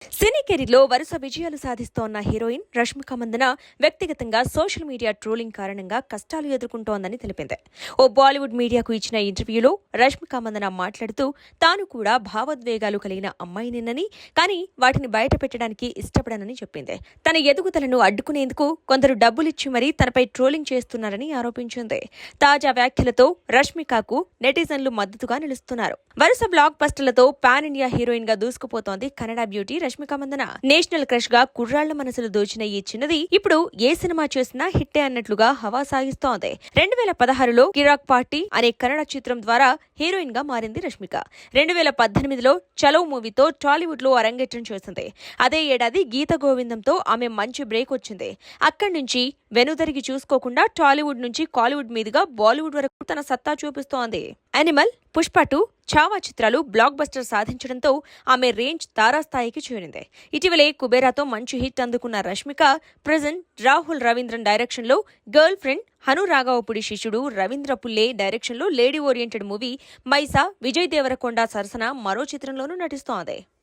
సినీ కెరీర్లో వరుస విజయాలు సాధిస్తోన్న హీరోయిన్ రష్మిక మందన వ్యక్తిగతంగా సోషల్ మీడియా ట్రోలింగ్ కారణంగా కష్టాలు ఎదుర్కొంటోందని తెలిపింది. ఓ బాలీవుడ్ మీడియాకు ఇచ్చిన ఇంటర్వ్యూలో రష్మిక మందన మాట్లాడుతూ తాను కూడా భావోద్వేగాలు కలిగిన అమ్మాయినేనని, కానీ వాటిని బయట పెట్టడానికి ఇష్టపడనని చెప్పింది. తన ఎదుగుదలను అడ్డుకునేందుకు కొందరు డబ్బులిచ్చి మరీ తనపై ట్రోలింగ్ చేస్తున్నారని ఆరోపించింది. తాజా వ్యాఖ్యలతో రష్మికకు నెటిజన్లు మద్దతుగా నిలుస్తున్నారు. వరుస బ్లాక్ బస్టర్లతో పాన్ ఇండియా హీరోయిన్ గా దూసుకుపోతోంది Kannada beauty Rashmika Mandanna. National crush గా కుర్రాళ్ల మనసులు దోచిన ఈ చిన్నది ఇప్పుడు ఏ సినిమా చేసినా హిట్టే అన్నట్లుగా హవా సాగిస్తోంది. 2016లో కిరాక్ పార్టీ అనే కన్నడ చిత్రం ద్వారా హీరోయిన్ గా మారింది రష్మిక. 2018లో చలో మూవీతో టాలీవుడ్ లో అరంగేట్రం చేసింది. అదే ఏడాది గీత గోవిందంతో ఆమె మంచి బ్రేక్ వచ్చింది. అక్కడి నుంచి వెనుదరిగి చూసుకోకుండా టాలీవుడ్ నుంచి కాలీవుడ్ మీదుగా బాలీవుడ్ వరకు తన సత్తా చూపిస్తోంది. యానిమల్, పుష్ప 2, చావా చిత్రాలు బ్లాక్ బస్టర్ సాధించడంతో ఆమె రేంజ్ తారాస్థాయికి చేరింది. ఇటీవలే కుబేరాతో మంచి హిట్ అందుకున్న రష్మిక ప్రెజెంట్ రాహుల్ రవీంద్రన్ డైరెక్షన్లో గర్ల్ ఫ్రెండ్, హను రాఘవపుడి శిష్యుడు రవీంద్ర పుల్లే డైరెక్షన్లో lady oriented movie Mysaa, Vijay Deverakonda సరసన మరో చిత్రంలోనూ నటిస్తోంది.